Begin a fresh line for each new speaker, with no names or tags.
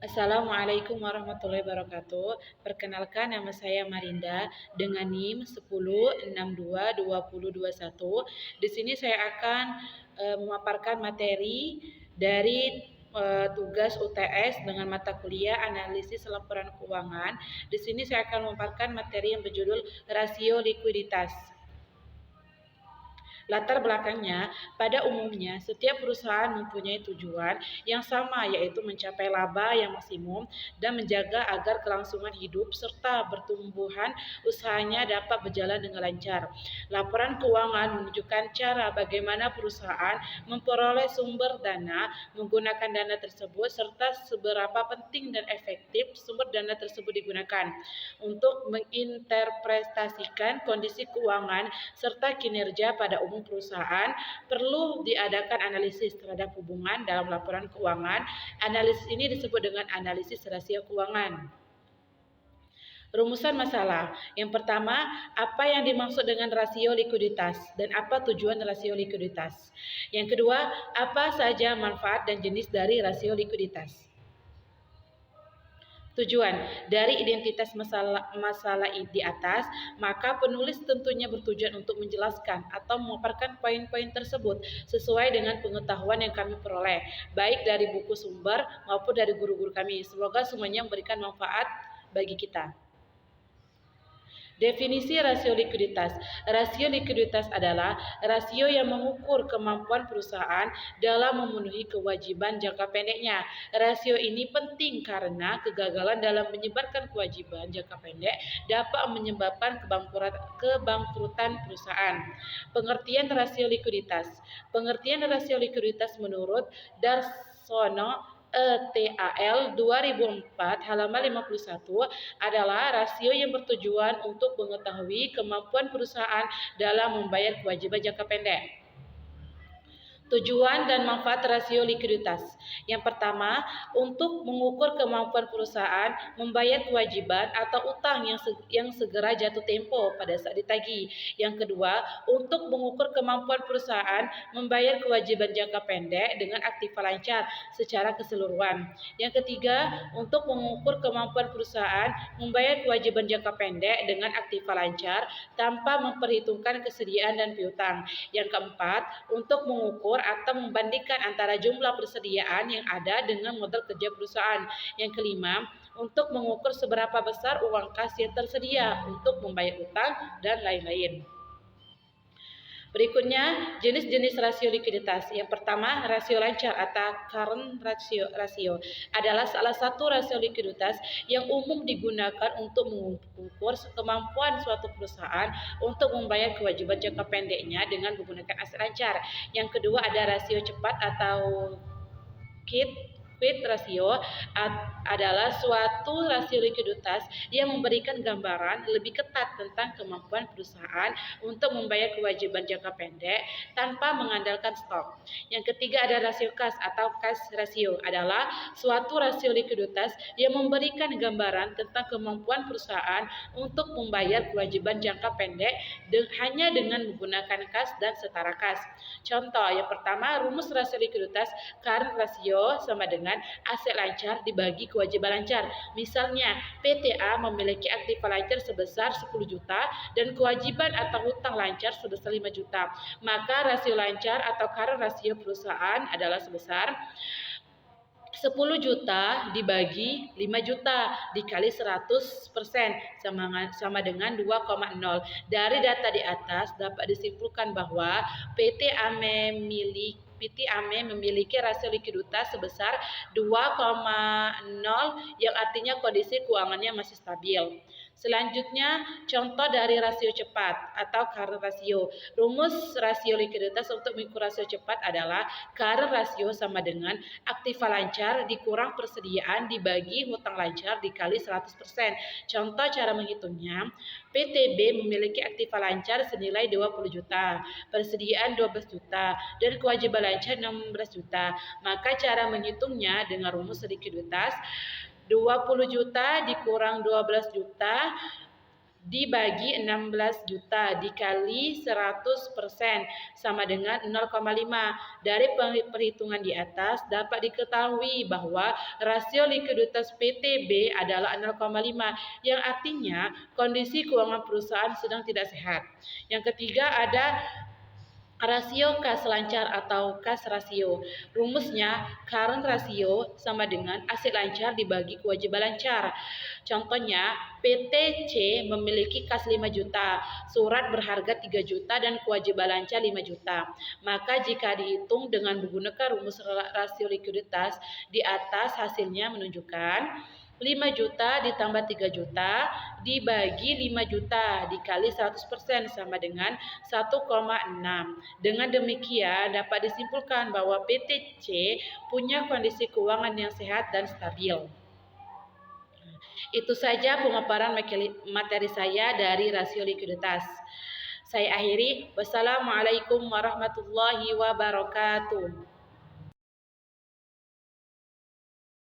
Assalamualaikum warahmatullahi wabarakatuh. Perkenalkan, nama saya Marinda dengan NIM 10622021. Di sini saya akan memaparkan materi dari tugas UTS dengan mata kuliah analisis laporan keuangan. Di sini saya akan memaparkan materi yang berjudul rasio likuiditas. Latar belakangnya, pada umumnya setiap perusahaan mempunyai tujuan yang sama, yaitu mencapai laba yang maksimum dan menjaga agar kelangsungan hidup serta pertumbuhan usahanya dapat berjalan dengan lancar. Laporan keuangan menunjukkan cara bagaimana perusahaan memperoleh sumber dana, menggunakan dana tersebut, serta seberapa penting dan efektif sumber dana tersebut digunakan untuk menginterpretasikan kondisi keuangan serta kinerja pada umum perusahaan. Perlu diadakan analisis terhadap hubungan dalam laporan keuangan. Analisis ini disebut dengan analisis rasio keuangan. Rumusan masalah. Yang pertama, apa yang dimaksud dengan rasio likuiditas dan apa tujuan rasio likuiditas? Yang kedua, apa saja manfaat dan jenis dari rasio likuiditas? Tujuan dari identitas masalah di atas, maka penulis tentunya bertujuan untuk menjelaskan atau memaparkan poin-poin tersebut sesuai dengan pengetahuan yang kami peroleh, baik dari buku sumber maupun dari guru-guru kami. Semoga semuanya memberikan manfaat bagi kita. Definisi rasio likuiditas. Rasio likuiditas adalah rasio yang mengukur kemampuan perusahaan dalam memenuhi kewajiban jangka pendeknya. Rasio ini penting karena kegagalan dalam menyebarkan kewajiban jangka pendek dapat menyebabkan kebangkrutan perusahaan. Pengertian rasio likuiditas. Pengertian rasio likuiditas menurut Darsono ETAL 2004 halaman 51 adalah rasio yang bertujuan untuk mengetahui kemampuan perusahaan dalam membayar kewajiban jangka pendek. Tujuan dan manfaat rasio likuiditas. Yang pertama, untuk mengukur kemampuan perusahaan membayar kewajiban atau utang yang segera jatuh tempo pada saat ditagih. Yang kedua, untuk mengukur kemampuan perusahaan membayar kewajiban jangka pendek dengan aktiva lancar secara keseluruhan. Yang ketiga, untuk mengukur kemampuan perusahaan membayar kewajiban jangka pendek dengan aktiva lancar tanpa memperhitungkan kesediaan dan piutang. Yang keempat, untuk mengukur atau membandingkan antara jumlah persediaan yang ada dengan modal kerja perusahaan. Yang kelima, untuk mengukur seberapa besar uang kas yang tersedia untuk membayar utang dan lain-lain. Berikutnya, jenis-jenis rasio likuiditas. Yang pertama, rasio lancar atau current ratio adalah salah satu rasio likuiditas yang umum digunakan untuk mengukur kemampuan suatu perusahaan untuk membayar kewajiban jangka pendeknya dengan menggunakan aset lancar. Yang kedua ada rasio cepat atau quick ratio adalah suatu rasio likuiditas yang memberikan gambaran lebih ketat tentang kemampuan perusahaan untuk membayar kewajiban jangka pendek tanpa mengandalkan stok. Yang ketiga ada rasio kas atau cash ratio adalah suatu rasio likuiditas yang memberikan gambaran tentang kemampuan perusahaan untuk membayar kewajiban jangka pendek hanya dengan menggunakan kas dan setara kas. Contoh yang pertama, rumus rasio likuiditas current ratio sama dengan aset lancar dibagi kewajiban lancar. Misalnya, PTA memiliki aktiva lancar sebesar 10 juta dan kewajiban atau hutang lancar sebesar 5 juta. Maka rasio lancar atau current ratio perusahaan adalah sebesar 10 juta dibagi 5 juta dikali 100% sama dengan 2,0. Dari data di atas dapat disimpulkan bahwa PT AME memiliki rasio likuiditas sebesar 2,0 yang artinya kondisi keuangannya masih stabil. Selanjutnya, contoh dari rasio cepat atau current ratio. Rumus rasio likuiditas untuk mengukur rasio cepat adalah current ratio sama dengan aktiva lancar dikurang persediaan dibagi hutang lancar dikali 100%. Contoh cara menghitungnya, PTB memiliki aktiva lancar senilai 20 juta, persediaan 12 juta, dan kewajiban lancar 16 juta. Maka cara menghitungnya dengan rumus likuiditas 20 juta dikurang 12 juta dibagi 16 juta dikali 100% sama dengan 0,5. Dari perhitungan di atas dapat diketahui bahwa rasio likuiditas PTB adalah 0,5 yang artinya kondisi keuangan perusahaan sedang tidak sehat. Yang ketiga ada rasio kas lancar atau kas rasio. Rumusnya current ratio sama dengan aset lancar dibagi kewajiban lancar. Contohnya PTC memiliki kas 5 juta, surat berharga 3 juta dan kewajiban lancar 5 juta. Maka jika dihitung dengan menggunakan rumus rasio likuiditas di atas, hasilnya menunjukkan 5 juta ditambah 3 juta dibagi 5 juta dikali 100% sama dengan 1,6. Dengan demikian dapat disimpulkan bahwa PTC punya kondisi keuangan yang sehat dan stabil. Itu saja pemaparan materi saya dari rasio likuiditas. Saya akhiri. Wassalamualaikum warahmatullahi wabarakatuh.